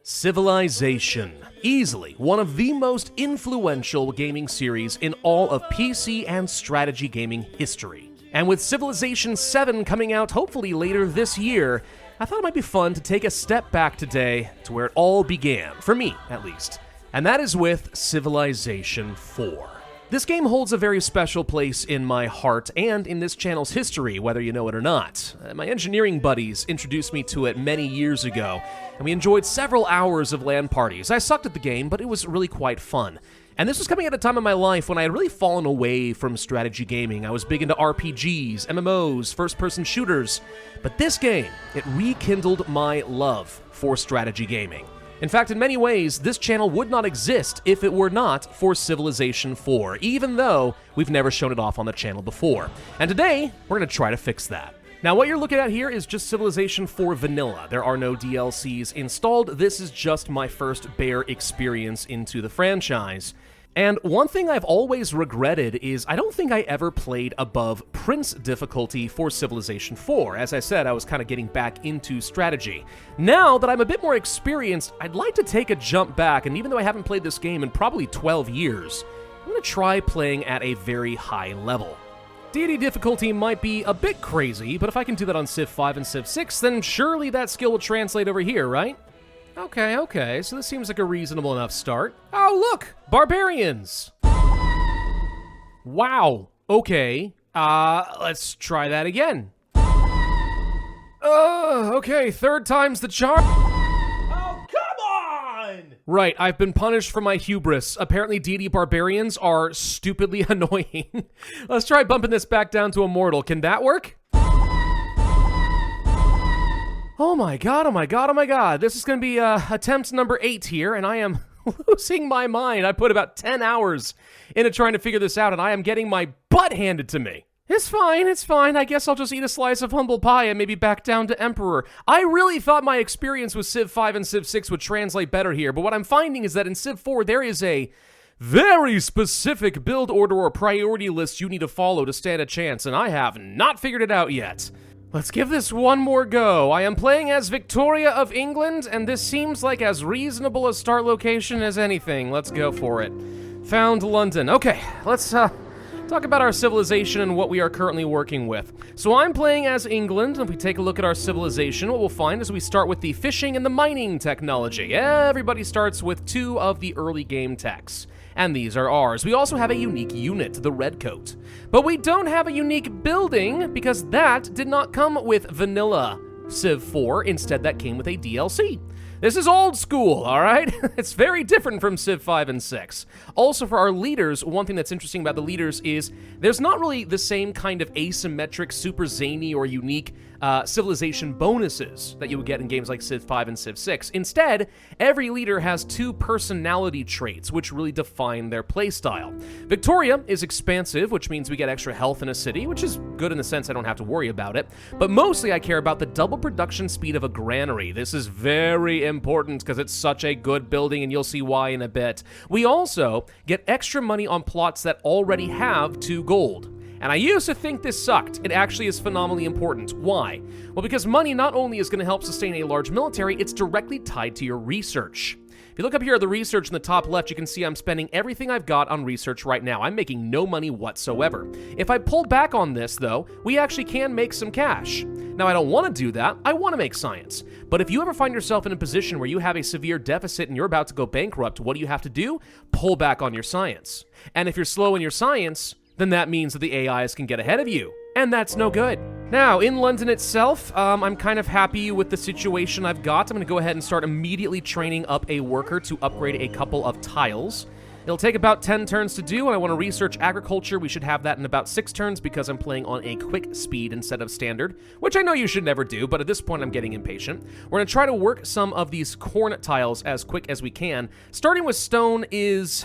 Civilization. Easily one of the most influential gaming series in all of PC and strategy gaming history. And with Civilization 7 coming out hopefully later this year, I thought it might be fun to take a step back today to where it all began, for me at least. And that is with Civilization 4. This game holds a very special place in my heart and in this channel's history, whether you know it or not. My engineering buddies introduced me to it many years ago, and we enjoyed several hours of LAN parties. I sucked at the game, but it was really quite fun. And this was coming at a time in my life when I had really fallen away from strategy gaming. I was big into RPGs, MMOs, first-person shooters, but this game, it rekindled my love for strategy gaming. In fact, in many ways, this channel would not exist if it were not for Civilization 4, even though we've never shown it off on the channel before. And today, we're going to try to fix that. Now, what you're looking at here is just Civilization 4 Vanilla. There are no DLCs installed. This is just my first bare experience into the franchise. And one thing I've always regretted is I don't think I ever played above Prince difficulty for Civilization 4. As I said, I was kind of getting back into strategy. Now that I'm a bit more experienced, I'd like to take a jump back, and even though I haven't played this game in probably 12 years, I'm going to try playing at a very high level. Deity difficulty might be a bit crazy, but if I can do that on Civ 5 and Civ 6, then surely that skill will translate over here, right? Okay, so this seems like a reasonable enough start. Oh, look! Barbarians! Wow, okay. Let's try that again. Okay, third time's the charm. Oh, come on! Right, I've been punished for my hubris. Apparently deity barbarians are stupidly annoying. Let's try bumping this back down to immortal. Can that work? Oh my god. This is gonna be attempt number 8 here, and I am losing my mind. I put about 10 hours into trying to figure this out, and I am getting my butt handed to me. It's fine. I guess I'll just eat a slice of humble pie and maybe back down to Emperor. I really thought my experience with Civ 5 and Civ 6 would translate better here, but what I'm finding is that in Civ 4, there is a very specific build order or priority list you need to follow to stand a chance, and I have not figured it out yet. Let's give this one more go. I am playing as Victoria of England, and this seems like as reasonable a start location as anything. Let's go for it. Found London. Okay, let's talk about our civilization and what we are currently working with. So I'm playing as England, and if we take a look at our civilization, what we'll find is we start with the fishing and the mining technology. Everybody starts with 2 of the early game techs, and these are ours. We also have a unique unit, the Redcoat. But we don't have a unique building, because that did not come with vanilla Civ 4. Instead, that came with a DLC. This is old school, all right? It's very different from Civ 5 and 6. Also, for our leaders, one thing that's interesting about the leaders is there's not really the same kind of asymmetric, super zany, or unique civilization bonuses that you would get in games like Civ 5 and Civ 6. Instead, every leader has 2 personality traits, which really define their playstyle. Victoria is expansive, which means we get extra health in a city, which is good in the sense I don't have to worry about it. But mostly I care about the double production speed of a granary. This is very important because it's such a good building, and you'll see why in a bit. We also get extra money on plots that already have 2 gold. And I used to think this sucked. It actually is phenomenally important. Why? Well, because money not only is going to help sustain a large military, it's directly tied to your research. If you look up here at the research in the top left, you can see I'm spending everything I've got on research right now. I'm making no money whatsoever. If I pull back on this, though, we actually can make some cash. Now, I don't want to do that. I want to make science. But if you ever find yourself in a position where you have a severe deficit and you're about to go bankrupt, what do you have to do? Pull back on your science. And if you're slow in your science, then that means that the AIs can get ahead of you. And that's no good. Now, in London itself, I'm kind of happy with the situation I've got. I'm going to go ahead and start immediately training up a worker to upgrade a couple of tiles. It'll take about 10 turns to do, and I want to research agriculture. We should have that in about 6 turns because I'm playing on a quick speed instead of standard, which I know you should never do, but at this point I'm getting impatient. We're going to try to work some of these corn tiles as quick as we can. Starting with stone is...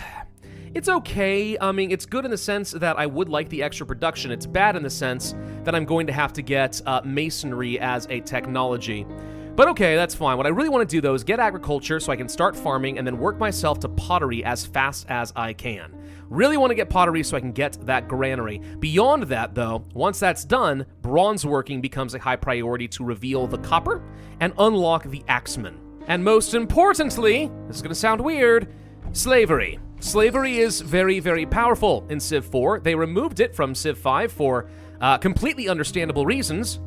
It's okay. I mean, it's good in the sense that I would like the extra production. It's bad in the sense that I'm going to have to get masonry as a technology. But okay, that's fine. What I really want to do, though, is get agriculture so I can start farming and then work myself to pottery as fast as I can. Really want to get pottery so I can get that granary. Beyond that, though, once that's done, bronze working becomes a high priority to reveal the copper and unlock the axeman. And most importantly, this is going to sound weird, slavery. Slavery is very, very powerful in Civ 4. They removed it from Civ 5 for completely understandable reasons.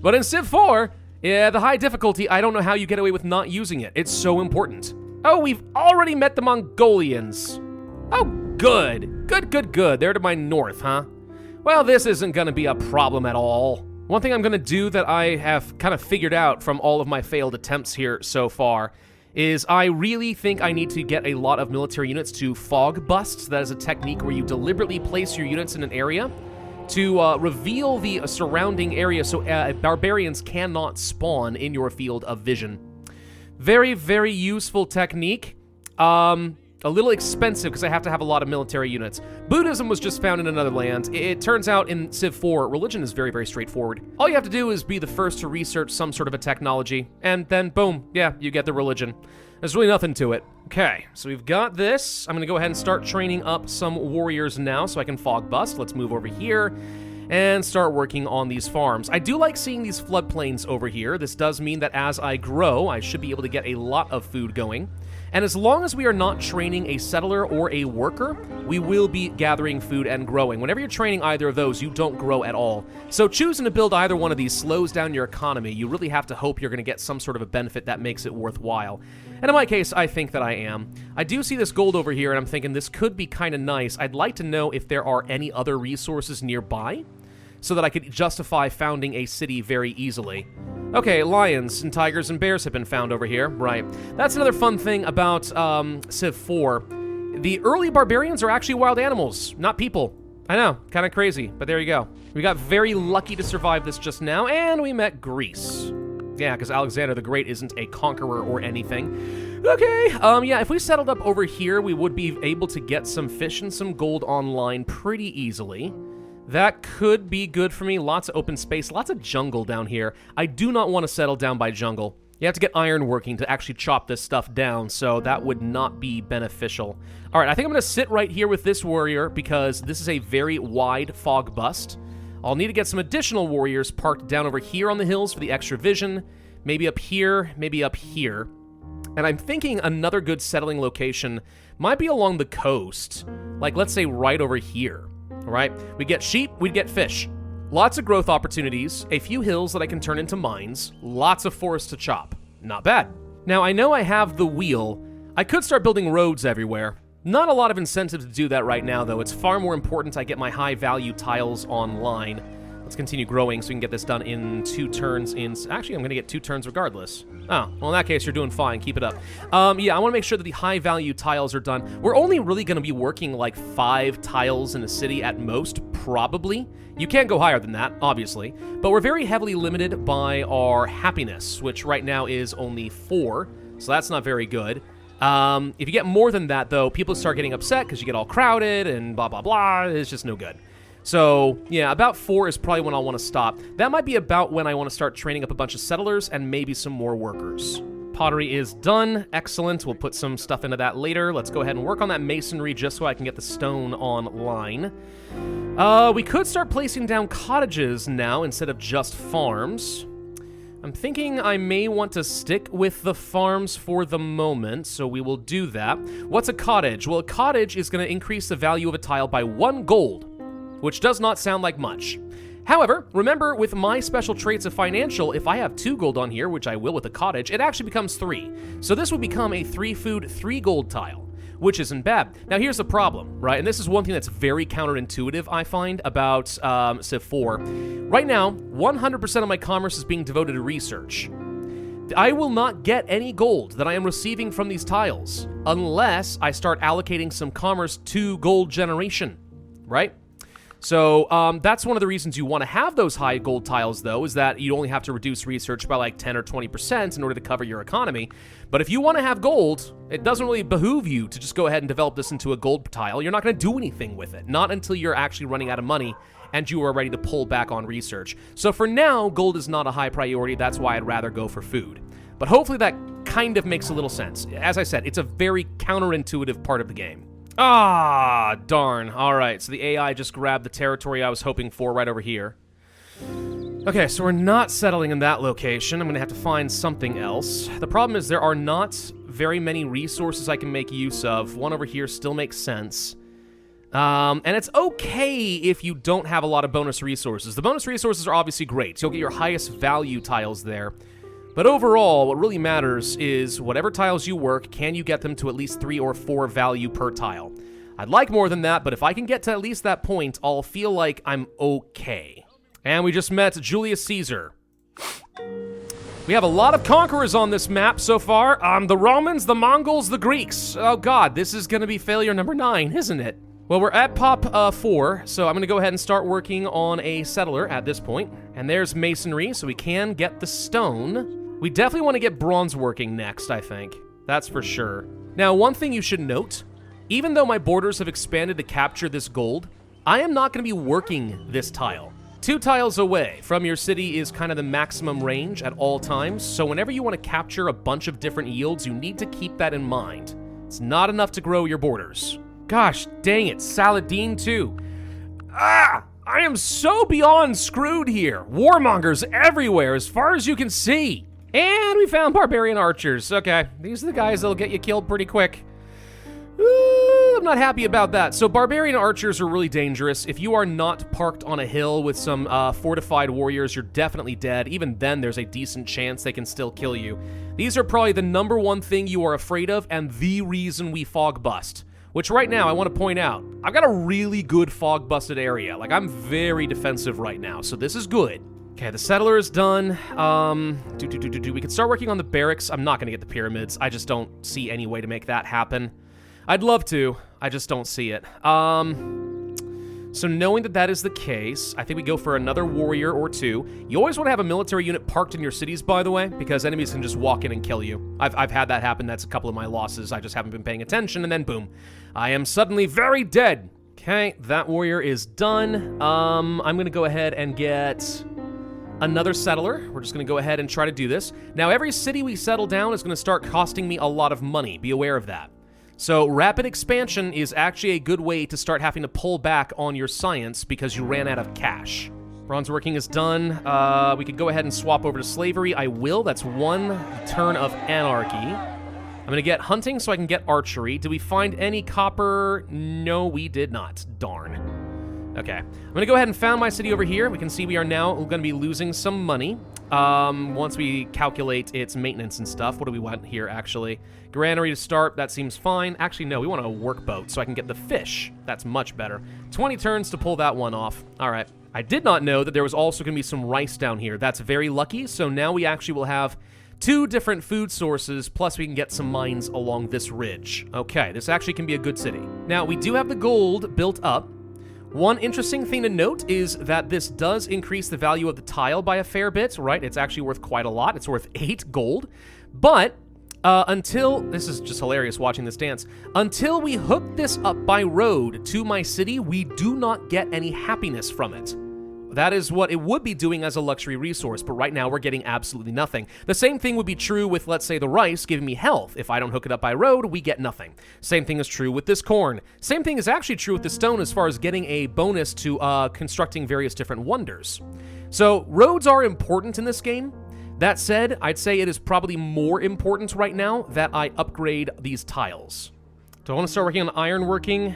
But in Civ 4, yeah, the high difficulty, I don't know how you get away with not using it. It's so important. Oh, we've already met the Mongolians. Oh, good. Good. They're to my north, huh? Well, this isn't going to be a problem at all. One thing I'm going to do that I have kind of figured out from all of my failed attempts here so far is I really think I need to get a lot of military units to fog busts. That is a technique where you deliberately place your units in an area to reveal the surrounding area so barbarians cannot spawn in your field of vision. Very, very useful technique. A little expensive because I have to have a lot of military units. Buddhism was just found in another land. It turns out in Civ 4, religion is very, very straightforward. All you have to do is be the first to research some sort of a technology, and then boom, yeah, you get the religion. There's really nothing to it. Okay, so we've got this. I'm gonna go ahead and start training up some warriors now so I can fog bust. Let's move over here and start working on these farms. I do like seeing these floodplains over here. This does mean that as I grow, I should be able to get a lot of food going. And as long as we are not training a settler or a worker, we will be gathering food and growing. Whenever you're training either of those, you don't grow at all. So choosing to build either one of these slows down your economy. You really have to hope you're going to get some sort of a benefit that makes it worthwhile. And in my case, I think that I am. I do see this gold over here, and I'm thinking this could be kind of nice. I'd like to know if there are any other resources nearby so that I could justify founding a city very easily. Okay, lions and tigers and bears have been found over here. Right. That's another fun thing about Civ 4. The early barbarians are actually wild animals, not people. I know, kind of crazy, but there you go. We got very lucky to survive this just now, and we met Greece. Yeah, because Alexander the Great isn't a conqueror or anything. Okay, yeah, if we settled up over here, we would be able to get some fish and some gold online pretty easily. That could be good for me. Lots of open space, lots of jungle down here. I do not want to settle down by jungle. You have to get iron working to actually chop this stuff down, so that would not be beneficial. All right, I think I'm going to sit right here with this warrior because this is a very wide fog bust. I'll need to get some additional warriors parked down over here on the hills for the extra vision. Maybe up here, maybe up here. And I'm thinking another good settling location might be along the coast. Like, let's say right over here. All right, we get sheep, we get fish. Lots of growth opportunities, a few hills that I can turn into mines, lots of forest to chop. Not bad. Now, I know I have the wheel. I could start building roads everywhere. Not a lot of incentive to do that right now, though. It's far more important I get my high-value tiles online. Let's continue growing so we can get this done in 2 turns in... Actually, I'm going to get 2 turns regardless. Oh, well, in that case, you're doing fine. Keep it up. Yeah, I want to make sure that the high-value tiles are done. We're only really going to be working like 5 tiles in a city at most, probably. You can't go higher than that, obviously. But we're very heavily limited by our happiness, which right now is only 4. So that's not very good. If you get more than that, though, people start getting upset because you get all crowded and blah, blah, blah. It's just no good. So, yeah, about 4 is probably when I'll want to stop. That might be about when I want to start training up a bunch of settlers and maybe some more workers. Pottery is done. Excellent. We'll put some stuff into that later. Let's go ahead and work on that masonry just so I can get the stone online. We could start placing down cottages now instead of just farms. I'm thinking I may want to stick with the farms for the moment, so we will do that. What's a cottage? Well, a cottage is going to increase the value of a tile by 1 gold. Which does not sound like much. However, remember, with my special traits of financial, if I have 2 gold on here, which I will with a cottage, it actually becomes 3. So this would become a 3 food, 3 gold tile, which isn't bad. Now here's the problem, right? And this is one thing that's very counterintuitive, I find, about Civ 4. Right now, 100% of my commerce is being devoted to research. I will not get any gold that I am receiving from these tiles unless I start allocating some commerce to gold generation, right? So that's one of the reasons you want to have those high gold tiles, though, is that you only have to reduce research by like 10 or 20% in order to cover your economy. But if you want to have gold, it doesn't really behoove you to just go ahead and develop this into a gold tile. You're not going to do anything with it, not until you're actually running out of money and you are ready to pull back on research. So for now, gold is not a high priority. That's why I'd rather go for food. But hopefully that kind of makes a little sense. As I said, it's a very counterintuitive part of the game. Ah, darn. All right, so the AI just grabbed the territory I was hoping for right over here. Okay, so we're not settling in that location. I'm gonna have to find something else. The problem is there are not very many resources I can make use of. One over here still makes sense. And it's okay if you don't have a lot of bonus resources. The bonus resources are obviously great. You'll get your highest value tiles there. But overall, what really matters is whatever tiles you work, can you get them to at least 3 or 4 value per tile? I'd like more than that, but if I can get to at least that point, I'll feel like I'm okay. And we just met Julius Caesar. We have a lot of conquerors on this map so far. The Romans, the Mongols, the Greeks. Oh god, this is gonna be failure number 9, isn't it? Well, we're at pop 4, so I'm gonna go ahead and start working on a settler at this point. And there's masonry, so we can get the stone. We definitely want to get bronze working next, I think. That's for sure. Now, one thing you should note, even though my borders have expanded to capture this gold, I am not gonna be working this tile. 2 tiles away from your city is kind of the maximum range at all times, so whenever you want to capture a bunch of different yields, you need to keep that in mind. It's not enough to grow your borders. Gosh dang it, Saladin too. I am so beyond screwed here. Warmongers everywhere as far as you can see. And we found barbarian archers. Okay, these are the guys that'll get you killed pretty quick. I'm not happy about that. So barbarian archers are really dangerous. If you are not parked on a hill with some fortified warriors, you're definitely dead. Even then, there's a decent chance they can still kill you. These are probably the #1 thing you are afraid of and the reason we fog bust. Which right now, I want to point out, I've got a really good fog busted area. Like, I'm very defensive right now, so this is good. Okay, the settler is done. We can start working on the barracks. I'm not going to get the pyramids. I just don't see any way to make that happen. I'd love to, I just don't see it. So knowing that that is the case, I think we go for another warrior or 2. You always want to have a military unit parked in your cities, by the way, because enemies can just walk in and kill you. I've had that happen. That's a couple of my losses. I just haven't been paying attention, and then boom. I am suddenly very dead. Okay, that warrior is done. I'm going to go ahead and get another settler. We're just going to go ahead and try to do this. Now, every city we settle down is going to start costing me a lot of money. Be aware of that. So rapid expansion is actually a good way to start having to pull back on your science because you ran out of cash. Bronze working is done. We could go ahead and swap over to slavery. I will. That's 1 turn of anarchy. I'm going to get hunting so I can get archery. Did we find any copper? No, we did not. Darn. Okay. I'm going to go ahead and found my city over here. We can see we are now going to be losing some money. Once we calculate its maintenance and stuff. What do we want here, actually? Granary to start, that seems fine. Actually, no, we want a workboat so I can get the fish. That's much better. 20 turns to pull that one off. All right. I did not know that there was also going to be some rice down here. That's very lucky, so now we actually will have 2 different food sources, plus we can get some mines along this ridge. Okay, this actually can be a good city. Now, we do have the gold built up. One interesting thing to note is that this does increase the value of the tile by a fair bit, right? It's actually worth quite a lot. It's worth 8 gold. But until, this is just hilarious watching this dance, until we hook this up by road to my city, we do not get any happiness from it. That is what it would be doing as a luxury resource, but right now we're getting absolutely nothing. The same thing would be true with, let's say, the rice giving me health. If I don't hook it up by road, we get nothing. Same thing is true with this corn. Same thing is actually true with the stone as far as getting a bonus to constructing various different wonders. So roads are important in this game. That said, I'd say it is probably more important right now that I upgrade these tiles. Do I want to start working on ironworking?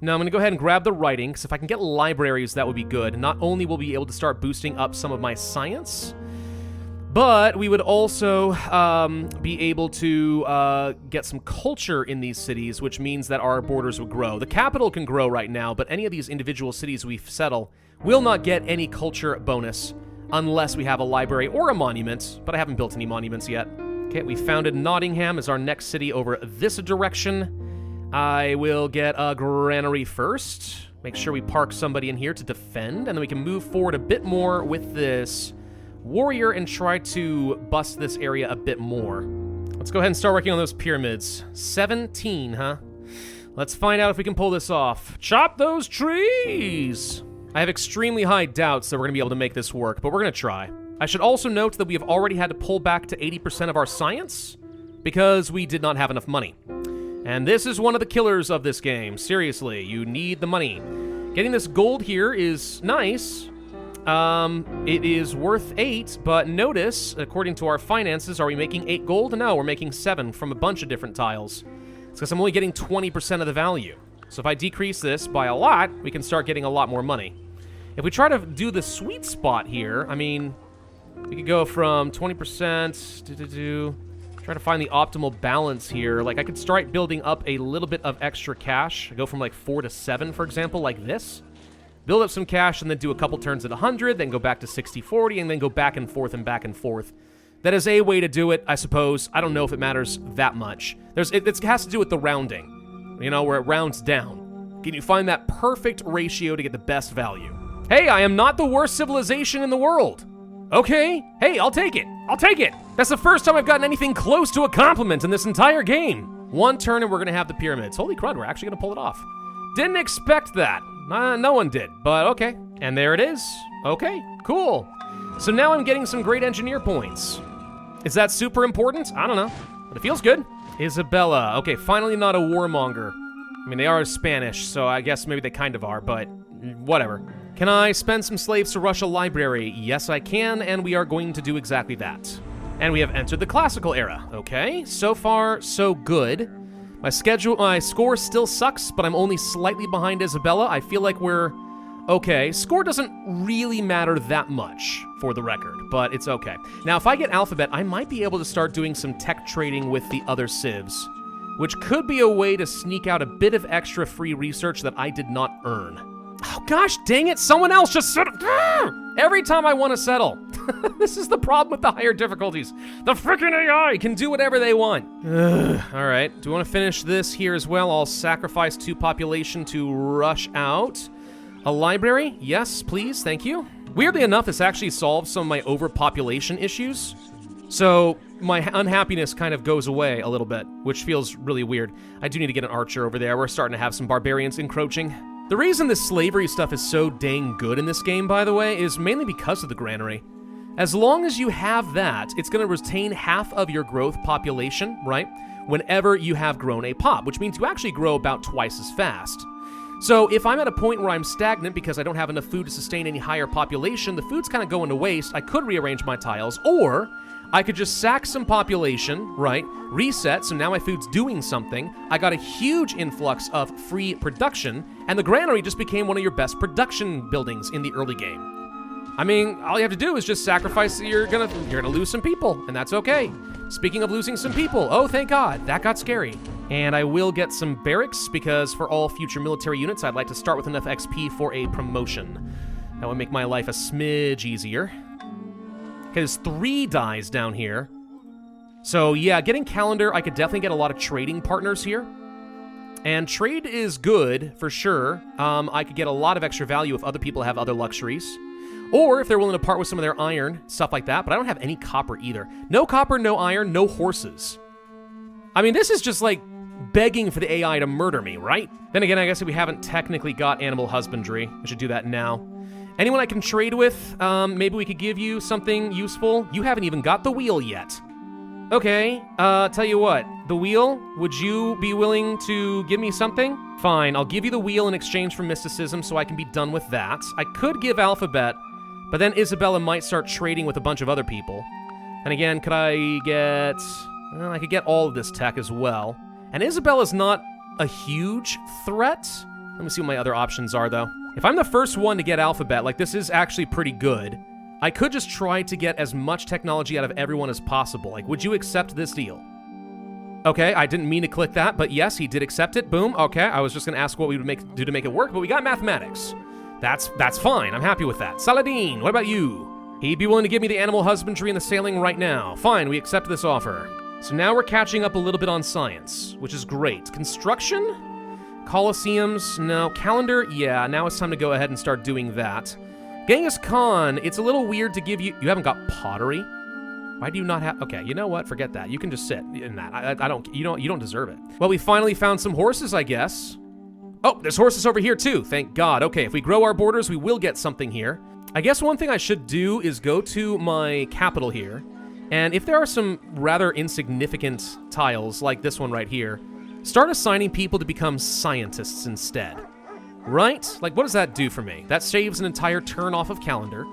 No, I'm going to go ahead and grab the writing, because if I can get libraries, that would be good. Not only will we be able to start boosting up some of my science, but we would also be able to get some culture in these cities, which means that our borders would grow. The capital can grow right now, but any of these individual cities we settle will not get any culture bonus unless we have a library or a monument, but I haven't built any monuments yet. Okay, we founded Nottingham as our next city over this direction. I will get a granary first. Make sure we park somebody in here to defend, and then we can move forward a bit more with this warrior and try to bust this area a bit more. Let's go ahead and start working on those pyramids. 17, huh? Let's find out if we can pull this off. Chop those trees! I have extremely high doubts that we're going to be able to make this work, but we're going to try. I should also note that we have already had to pull back to 80% of our science because we did not have enough money. And this is one of the killers of this game. Seriously, you need the money. Getting this gold here is nice, It is worth 8, but notice, according to our finances, are we making 8 gold? No, we're making 7 from a bunch of different tiles. It's because I'm only getting 20% of the value. So if I decrease this by a lot, we can start getting a lot more money. If we try to do the sweet spot here, I mean, we could go from 20% try to find the optimal balance here. Like, I could start building up a little bit of extra cash. Go from like 4 to 7, for example, like this. Build up some cash and then do a couple turns at 100, then go back to 60-40, and then go back and forth and back and forth. That is a way to do it, I suppose. I don't know if it matters that much. It has to do with the rounding, you know, where it rounds down. Can you find that perfect ratio to get the best value? Hey, I am not the worst civilization in the world. Okay, hey, I'll take it. I'll take it. That's the first time I've gotten anything close to a compliment in this entire game. One turn and we're gonna have the pyramids. Holy crud, we're actually gonna pull it off. Didn't expect that. No one did, but okay. And there it is. Okay, cool. So now I'm getting some great engineer points. Is that super important? I don't know, but it feels good. Isabella. Okay, finally not a warmonger. I mean, they are Spanish, so I guess maybe they kind of are, but whatever. Can I spend some slaves to rush a library? Yes, I can, and we are going to do exactly that. And we have entered the classical era. Okay, so far, so good. My score still sucks, but I'm only slightly behind Isabella. I feel like we're okay. Score doesn't really matter that much, for the record, but it's okay. Now, if I get alphabet, I might be able to start doing some tech trading with the other civs, which could be a way to sneak out a bit of extra free research that I did not earn. Oh, gosh dang it, someone else just settled. Every time I want to settle. This is the problem with the higher difficulties. The freaking AI can do whatever they want. All right, do we want to finish this here as well? I'll sacrifice 2 population to rush out. A library? Yes, please, thank you. Weirdly enough, this actually solves some of my overpopulation issues. So my unhappiness kind of goes away a little bit, which feels really weird. I do need to get an archer over there. We're starting to have some barbarians encroaching. The reason this slavery stuff is so dang good in this game, by the way, is mainly because of the granary. As long as you have that, it's going to retain half of your growth population, right? Whenever you have grown a pop, which means you actually grow about twice as fast. So if I'm at a point where I'm stagnant because I don't have enough food to sustain any higher population, the food's kind of going to waste, I could rearrange my tiles, or I could just sack some population, right? Reset, so now my food's doing something. I got a huge influx of free production, and the granary just became one of your best production buildings in the early game. I mean, all you have to do is just sacrifice. You're gonna lose some people, and that's okay. Speaking of losing some people, oh, thank God, that got scary. And I will get some barracks, because for all future military units, I'd like to start with enough XP for a promotion. That would make my life a smidge easier. Okay, there's 3 dies down here. So yeah, getting calendar, I could definitely get a lot of trading partners here. And trade is good, for sure. I could get a lot of extra value if other people have other luxuries. Or if they're willing to part with some of their iron, stuff like that. But I don't have any copper either. No copper, no iron, no horses. I mean, this is just like begging for the AI to murder me, right? Then again, I guess if we haven't technically got animal husbandry, I should do that now. Anyone I can trade with? Maybe we could give you something useful. You haven't even got the wheel yet. Okay, tell you what. The wheel, would you be willing to give me something? Fine, I'll give you the wheel in exchange for mysticism so I can be done with that. I could give alphabet, but then Isabella might start trading with a bunch of other people. And again, could I get... Well, I could get all of this tech as well. And Isabella's not a huge threat. Let me see what my other options are, though. If I'm the first one to get alphabet, like, this is actually pretty good. I could just try to get as much technology out of everyone as possible. Like, would you accept this deal? Okay, I didn't mean to click that, but yes, he did accept it. Boom, okay. I was just gonna ask what we would do to make it work, but we got mathematics. That's fine, I'm happy with that. Saladin, what about you? He'd be willing to give me the animal husbandry and the sailing right now. Fine, we accept this offer. So now we're catching up a little bit on science, which is great. Construction? Colosseums? No. Calendar? Yeah, now it's time to go ahead and start doing that. Genghis Khan, it's a little weird to give you... You haven't got pottery? Why do you not have... Okay, you know what? Forget that. You can just sit in that. I don't... You don't deserve it. Well, we finally found some horses, I guess. Oh, there's horses over here too. Thank God. Okay, if we grow our borders, we will get something here. I guess one thing I should do is go to my capital here. And if there are some rather insignificant tiles, like this one right here, start assigning people to become scientists instead. Right? Like, what does that do for me? That saves an entire turn off of calendar.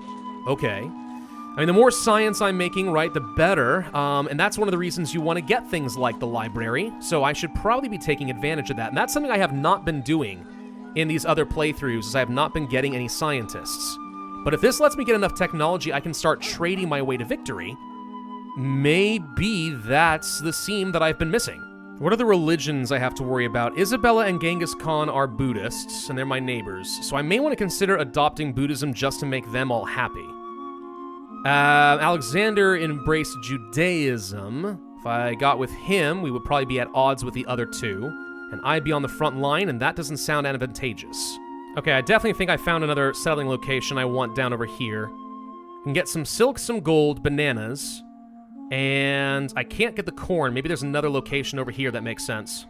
Okay. I mean, the more science I'm making, right, the better. And that's one of the reasons you want to get things like the library. So I should probably be taking advantage of that. And that's something I have not been doing in these other playthroughs, is I have not been getting any scientists. But if this lets me get enough technology, I can start trading my way to victory. Maybe that's the seam that I've been missing. What are the religions I have to worry about? Isabella and Genghis Khan are Buddhists, and they're my neighbors. So I may want to consider adopting Buddhism just to make them all happy. Alexander embraced Judaism. If I got with him, we would probably be at odds with the other two. And I'd be on the front line, and that doesn't sound advantageous. Okay, I definitely think I found another settling location I want down over here. I can get some silk, some gold, bananas, and I can't get the corn. Maybe there's another location over here that makes sense.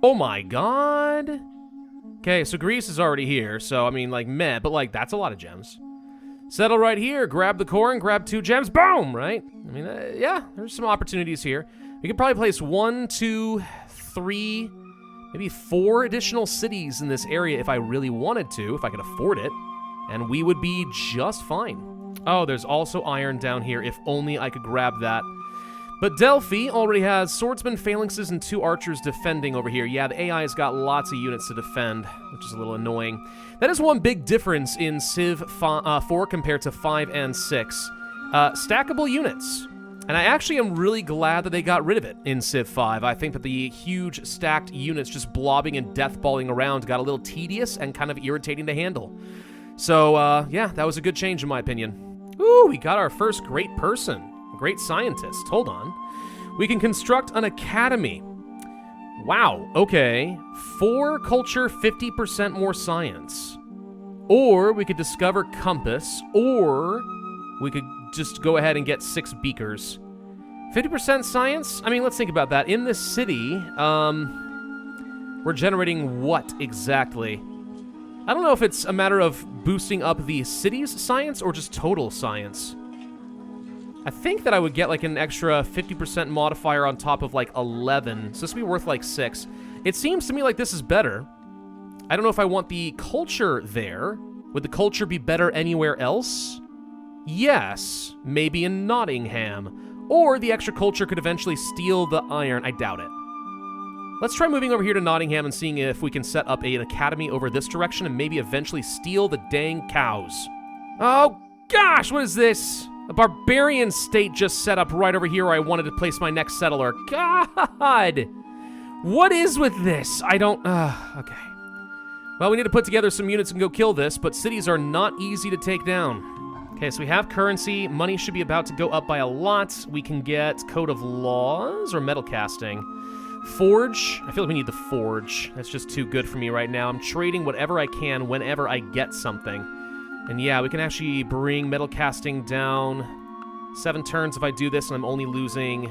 Oh my god! Okay, so Greece is already here, so I mean, like, meh, but like, that's a lot of gems. Settle right here, grab the corn, grab 2 gems, boom, right? I mean, yeah, there's some opportunities here. We could probably place 1, 2, 3, maybe 4 additional cities in this area if I really wanted to, if I could afford it, and we would be just fine. Oh, there's also iron down here, if only I could grab that. But Delphi already has swordsman, phalanxes, and 2 archers defending over here. Yeah, the AI's got lots of units to defend, which is a little annoying. That is one big difference in Civ 4 compared to 5 and 6. Stackable units. And I actually am really glad that they got rid of it in Civ 5. I think that the huge stacked units just blobbing and deathballing around got a little tedious and kind of irritating to handle. So, yeah, that was a good change in my opinion. Ooh, we got our first great person. Great scientist. Hold on. We can construct an academy. Wow, okay. 4 culture, 50% more science. Or we could discover compass, or we could just go ahead and get 6 beakers. 50% science? I mean, let's think about that. In this city, we're generating what exactly? I don't know if it's a matter of boosting up the city's science or just total science. I think that I would get like an extra 50% modifier on top of like 11, so this would be worth like 6. It seems to me like this is better. I don't know if I want the culture there. Would the culture be better anywhere else? Yes, maybe in Nottingham. Or the extra culture could eventually steal the iron. I doubt it. Let's try moving over here to Nottingham and seeing if we can set up an academy over this direction and maybe eventually steal the dang cows. Oh gosh, what is this? A barbarian state just set up right over here where I wanted to place my next settler. God! What is with this? I don't... okay. Well, we need to put together some units and go kill this, but cities are not easy to take down. Okay, so we have currency. Money should be about to go up by a lot. We can get Code of Laws or Metal Casting. Forge. I feel like we need the Forge. That's just too good for me right now. I'm trading whatever I can whenever I get something. And yeah, we can actually bring metal casting down 7 turns if I do this, and I'm only losing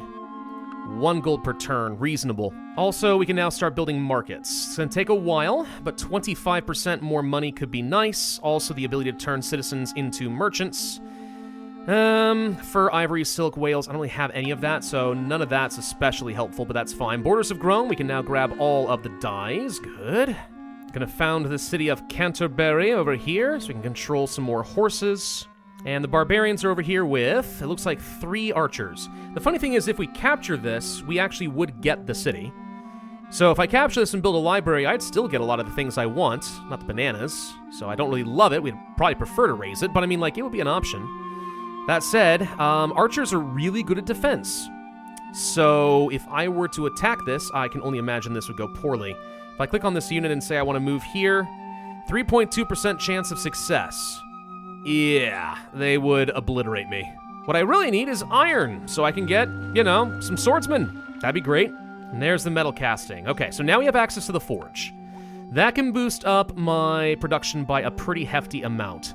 1 gold per turn. Reasonable. Also, we can now start building markets. It's going to take a while, but 25% more money could be nice. Also, the ability to turn citizens into merchants. Fur, ivory, silk, whales. I don't really have any of that, so none of that's especially helpful, but that's fine. Borders have grown. We can now grab all of the dyes. Good. Gonna found the city of Canterbury over here, so we can control some more horses. And the barbarians are over here with, it looks like 3 archers. The funny thing is, if we capture this, we actually would get the city. So if I capture this and build a library, I'd still get a lot of the things I want, not the bananas. So I don't really love it. We'd probably prefer to raise it, but I mean, like, it would be an option. That said, archers are really good at defense. So if I were to attack this, I can only imagine this would go poorly. If I click on this unit and say I want to move here, 3.2% chance of success. Yeah, they would obliterate me. What I really need is iron, so I can get, you know, some swordsmen. That'd be great. And there's the metal casting. Okay, so now we have access to the forge. That can boost up my production by a pretty hefty amount.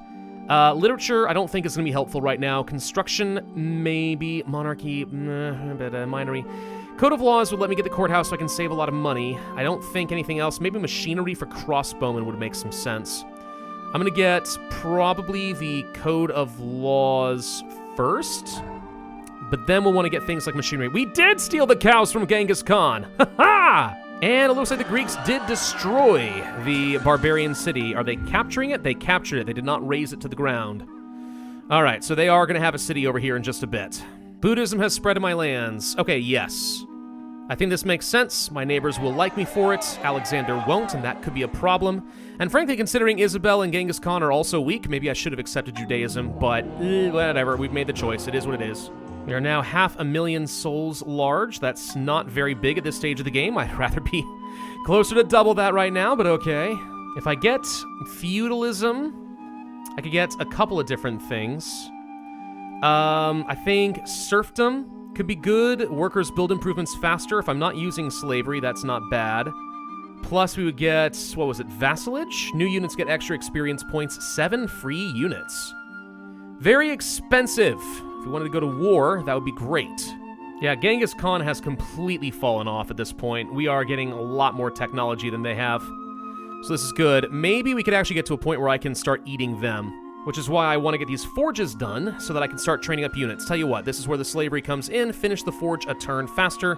Literature, I don't think is going to be helpful right now. Construction, maybe. Monarchy, minery. Code of Laws would let me get the courthouse so I can save a lot of money. I don't think anything else. Maybe machinery for crossbowmen would make some sense. I'm going to get probably the Code of Laws first, but then we'll want to get things like machinery. We did steal the cows from Genghis Khan! Ha-ha! And it looks like the Greeks did destroy the barbarian city. Are they capturing it? They captured it. They did not raze it to the ground. All right, so they are going to have a city over here in just a bit. Buddhism has spread to my lands. Okay, yes. I think this makes sense. My neighbors will like me for it. Alexander won't, and that could be a problem. And frankly, considering Isabel and Genghis Khan are also weak, maybe I should have accepted Judaism, but whatever. We've made the choice. It is what it is. We are now 500,000 souls large. That's not very big at this stage of the game. I'd rather be closer to double that right now, but okay. If I get feudalism, I could get a couple of different things. I think serfdom could be good. Workers build improvements faster. If I'm not using slavery, that's not bad. Plus, we would get, what was it, vassalage? New units get extra experience points, 7 free units. Very expensive. If we wanted to go to war, that would be great. Yeah, Genghis Khan has completely fallen off at this point. We are getting a lot more technology than they have. So this is good. Maybe we could actually get to a point where I can start eating them, which is why I want to get these forges done so that I can start training up units. Tell you what, this is where the slavery comes in. Finish the forge a turn faster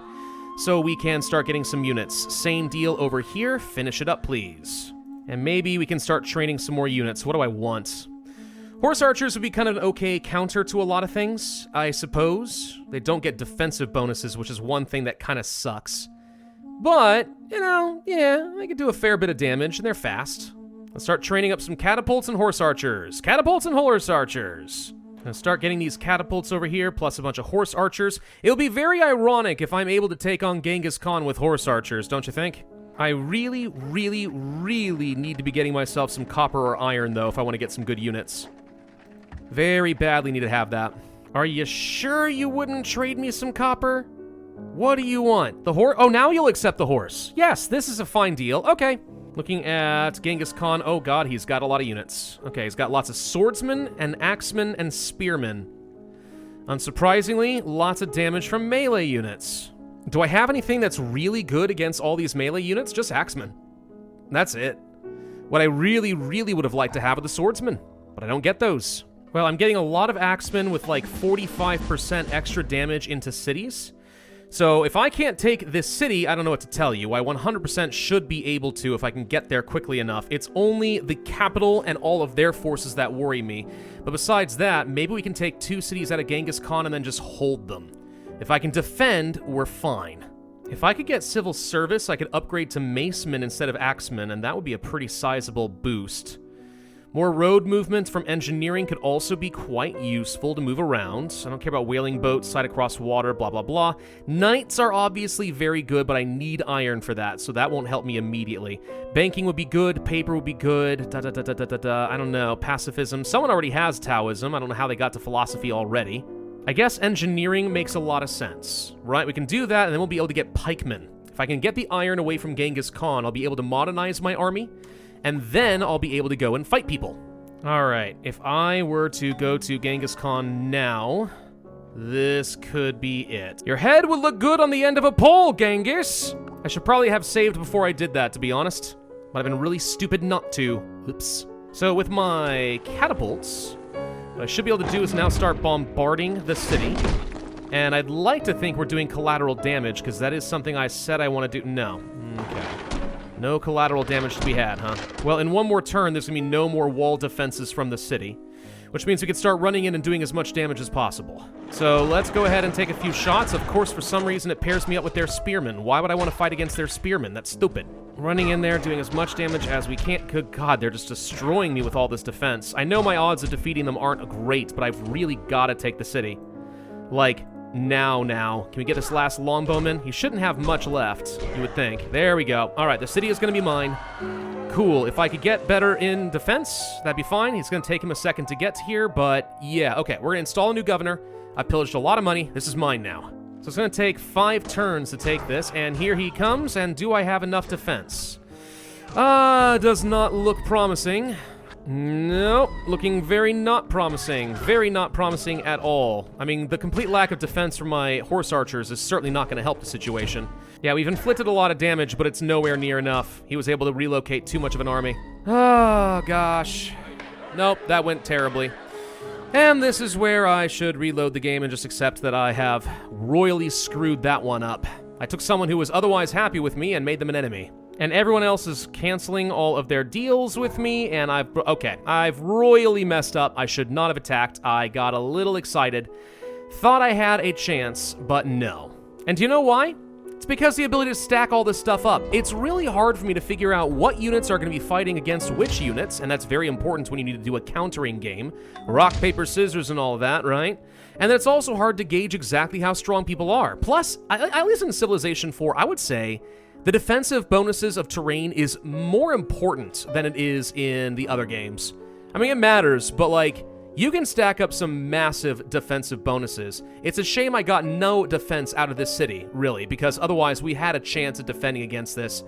so we can start getting some units. Same deal over here. Finish it up, please. And maybe we can start training some more units. What do I want? Horse archers would be kind of an okay counter to a lot of things, I suppose. They don't get defensive bonuses, which is one thing that kind of sucks. But, you know, yeah, they can do a fair bit of damage, and they're fast. Let's start training up some catapults and horse archers. Catapults and horse archers. Gonna start getting these catapults over here, plus a bunch of horse archers. It'll be very ironic if I'm able to take on Genghis Khan with horse archers, don't you think? I really, really, really need to be getting myself some copper or iron, though, if I want to get some good units. Very badly need to have that. Are you sure you wouldn't trade me some copper? What do you want? The horse? Oh, now you'll accept the horse. Yes, this is a fine deal. Okay. Looking at Genghis Khan. Oh, God, he's got a lot of units. Okay, he's got lots of swordsmen and axemen and spearmen. Unsurprisingly, lots of damage from melee units. Do I have anything that's really good against all these melee units? Just axemen. That's it. What I really, really would have liked to have are the swordsmen, but I don't get those. Well, I'm getting a lot of axemen with like 45% extra damage into cities. So if I can't take this city, I don't know what to tell you. I 100% should be able to if I can get there quickly enough. It's only the capital and all of their forces that worry me. But besides that, maybe we can take 2 cities out of Genghis Khan and then just hold them. If I can defend, we're fine. If I could get civil service, I could upgrade to macemen instead of axemen, and that would be a pretty sizable boost. More road movement from engineering could also be quite useful to move around. I don't care about whaling boats, sight across water, blah, blah, blah. Knights are obviously very good, but I need iron for that, so that won't help me immediately. Banking would be good, paper would be good, I don't know, pacifism. Someone already has Taoism. I don't know how they got to philosophy already. I guess engineering makes a lot of sense, right? We can do that, and then we'll be able to get pikemen. If I can get the iron away from Genghis Khan, I'll be able to modernize my army, and then I'll be able to go and fight people. All right, if I were to go to Genghis Khan now, this could be it. Your head would look good on the end of a pole, Genghis. I should probably have saved before I did that, to be honest, but I've been really stupid not to. Oops. So with my catapults, what I should be able to do is now start bombarding the city. And I'd like to think we're doing collateral damage, because that is something I said I want to do. No. Okay. No collateral damage to be had, huh? Well, in one more turn, there's going to be no more wall defenses from the city, which means we can start running in and doing as much damage as possible. So let's go ahead and take a few shots. Of course, for some reason, it pairs me up with their spearmen. Why would I want to fight against their spearmen? That's stupid. Running in there, doing as much damage as we can. Good God, they're just destroying me with all this defense. I know my odds of defeating them aren't great, but I've really got to take the city. Like, now. Can we get this last longbowman? He shouldn't have much left, you would think. There we go. All right, the city is going to be mine. Cool. If I could get better in defense, that'd be fine. It's going to take him a second to get here, but yeah. Okay, we're going to install a new governor. I pillaged a lot of money. This is mine now. So it's going to take 5 turns to take this, and here he comes, and do I have enough defense? Does not look promising. Nope, looking very not promising. Very not promising at all. I mean, the complete lack of defense from my horse archers is certainly not going to help the situation. Yeah, we've inflicted a lot of damage, but it's nowhere near enough. He was able to relocate too much of an army. Oh, gosh. Nope, that went terribly. And this is where I should reload the game and just accept that I have royally screwed that one up. I took someone who was otherwise happy with me and made them an enemy. And everyone else is canceling all of their deals with me, and I've royally messed up. I should not have attacked. I got a little excited. Thought I had a chance, but no. And do you know why? It's because the ability to stack all this stuff up. It's really hard for me to figure out what units are going to be fighting against which units, and that's very important when you need to do a countering game. Rock, paper, scissors and all of that, right? And then it's also hard to gauge exactly how strong people are. Plus, at least in Civilization 4, I would say the defensive bonuses of terrain is more important than it is in the other games. I mean, it matters, but like, you can stack up some massive defensive bonuses. It's a shame I got no defense out of this city, really, because otherwise we had a chance at defending against this.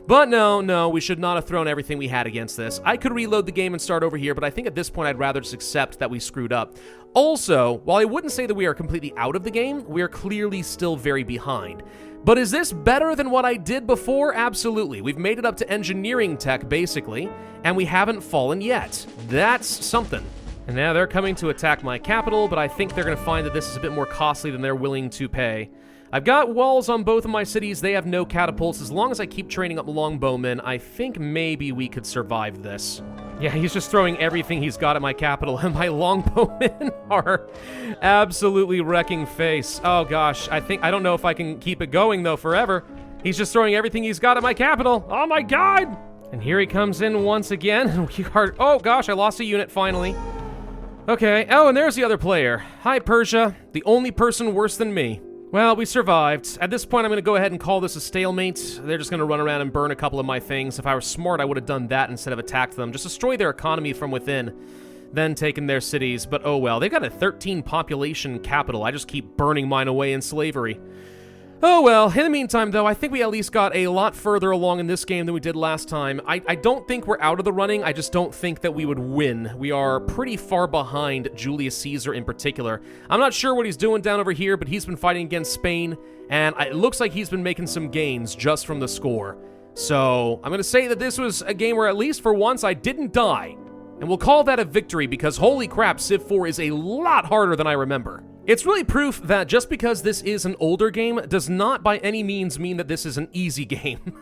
But no, we should not have thrown everything we had against this. I could reload the game and start over here, but I think at this point I'd rather just accept that we screwed up. Also, while I wouldn't say that we are completely out of the game, we are clearly still very behind. But is this better than what I did before? Absolutely. We've made it up to engineering tech, basically, and we haven't fallen yet. That's something. And now they're coming to attack my capital, but I think they're going to find that this is a bit more costly than they're willing to pay. I've got walls on both of my cities. They have no catapults. As long as I keep training up longbowmen, I think maybe we could survive this. Yeah, he's just throwing everything he's got at my capital, and my longbowmen are absolutely wrecking face. Oh gosh, I don't know if I can keep it going though forever. He's just throwing everything he's got at my capital. Oh my god! And here he comes in once again, and we are, oh gosh, I lost a unit finally. Okay, oh, and there's the other player. Hi, Persia, the only person worse than me. Well, we survived. At this point, I'm going to go ahead and call this a stalemate. They're just going to run around and burn a couple of my things. If I were smart, I would have done that instead of attacked them. Just destroy their economy from within, then taken their cities. But oh well, they've got a 13 population capital. I just keep burning mine away in slavery. Oh well, in the meantime though, I think we at least got a lot further along in this game than we did last time. I don't think we're out of the running, I just don't think that we would win. We are pretty far behind Julius Caesar in particular. I'm not sure what he's doing down over here, but he's been fighting against Spain, and it looks like he's been making some gains just from the score. So, I'm gonna say that this was a game where at least for once I didn't die. And we'll call that a victory because holy crap, Civ 4 is a lot harder than I remember. It's really proof that just because this is an older game does not by any means mean that this is an easy game.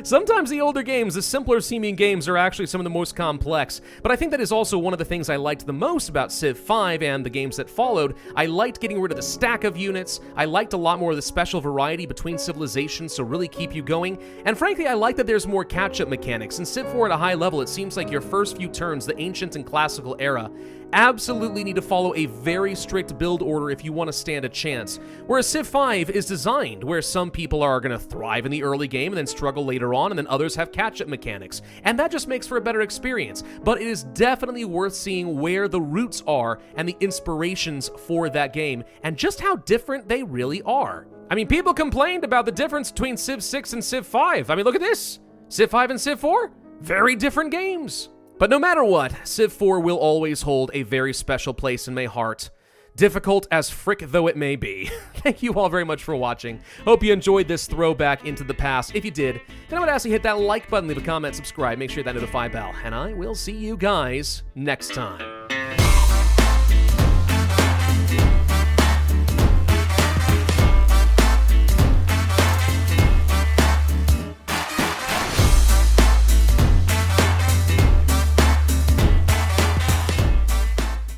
Sometimes the older games, the simpler seeming games, are actually some of the most complex, but I think that is also one of the things I liked the most about Civ 5 and the games that followed. I liked getting rid of the stack of units, I liked a lot more of the special variety between civilizations to really keep you going, and frankly I like that there's more catch-up mechanics. In Civ 4 at a high level, it seems like your first few turns, the ancient and classical era, absolutely need to follow a very strict build order if you want to stand a chance. Whereas Civ 5 is designed where some people are going to thrive in the early game and then struggle later on, and then others have catch-up mechanics. And that just makes for a better experience. But it is definitely worth seeing where the roots are and the inspirations for that game, and just how different they really are. I mean, people complained about the difference between Civ 6 and Civ 5. I mean, look at this. Civ 5 and Civ 4? Very different games. But no matter what, Civ 4 will always hold a very special place in my heart. Difficult as frick though it may be. Thank you all very much for watching. Hope you enjoyed this throwback into the past. If you did, then I would ask you to hit that like button, leave a comment, subscribe, make sure that notify bell, and I will see you guys next time.